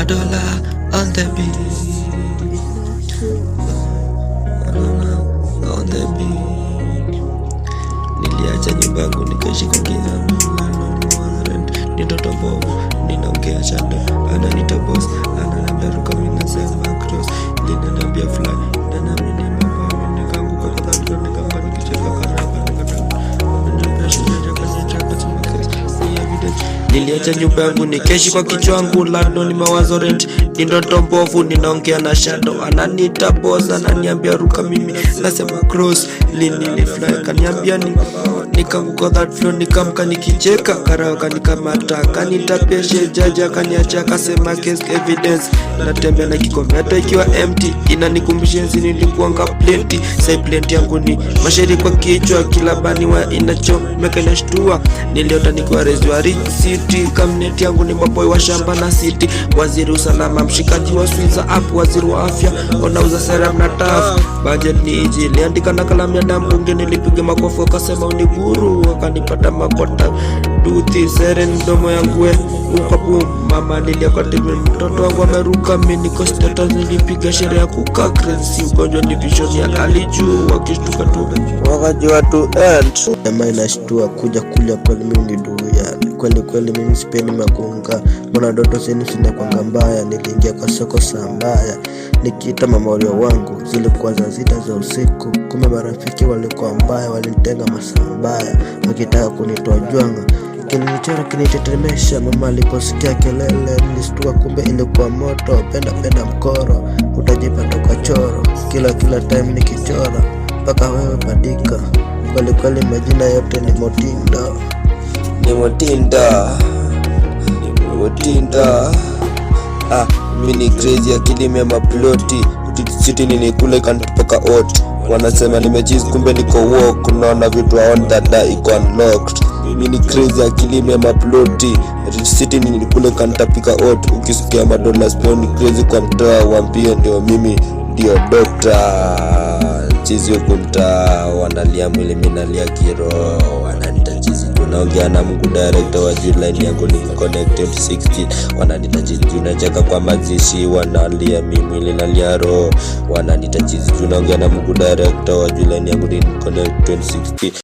Madola on the beat, on the beat. Niliacha nyumba yangu nikaishi kwa kijana, ni ndoto mbovu, ninaongea shando, ananiita boss, ananiambia ruka mimi nasema cross, linaniambia fly, na nami ni mama, nikaanguka kwa dhambi, nikaanguka nikicheka karaka. Niliacha nyumba yangu nikaishi kwa kichwa yangu, lando ni mawazo rent, ni ndoto mbovu, ninaongea na shadow, ananiita boss, ananiambia ruka mimi nasema cross, ni fly, kaniambia nikaanguka that flow, nikamka nikicheka karaka, nikamata kanitapeshe jaja, kaniacha akasema case evidence, natembea na kikombe hata ikiwa empty, inanikumbusha nilikuanga plenty, sai plenty yangu ni masheri kwa kichwa, kila bani wa inachomeka inashtua, niliota nikiwa raised wa rich city, community yangu ni maboy wa shamba na city, waziri usalama mshikaji wa Swiza up, waziri wa afya wanauza serum na taf, budget ni iji, liandika na kalamu ya damu, bunge nilipiga makofi wakasema uniguru, wakanipata makota duthi seren mdomo yangu ukabu, mama niliakatime mtoto wangu ameruka, mimi niko status, nilipiga sherehe ya kuka crazy, ugonjwa ni vision ya kali juu, wakishtuka tu wakati watu end kama inashtua kuja kulia kweli mimi ni duya kweli mimi sipendi makunga, mbona ndoto zenu sina kwanga mbaya, niliingia kwa soko saa mbaya, nikiita mamorio wangu zilikuwa za zita za usiku, kumbe marafiki walikuwa mbaya, walinitenga masaa mbaya, wakitaka kunitoa jwanga, kilinichora kinitetemesha, mama aliposikia kelele nilistua, kumbe ilikuwa moto, penda mkoro, utajipata kwa choro, kila time nikichora, mpaka wewe badika, kweli majina yote ni Motinda, mimi ni crazy, akili mema ploti, city nilikula ikanipaka out, wanasema nimechizi kumbe niko walk, naona vitu on that iko unlocked, mimi ni crazy, akili mema ploti, city nilikula ikanipaka out, ukisikia madola spell ni crazy kwa mtaa, waambie ndio mimi ndio doctor, chizi hukumta, wanalia mwili minalia kiro, wananita chizi, tunaongea na Mungu director wa Juline yangu ni connected 16, wananita chizi, tunacheka kwa mazishi, wanalia mwili nalia roho, wananita chizi, tunaongea na Mungu director wa Juline yangu ni connected 16.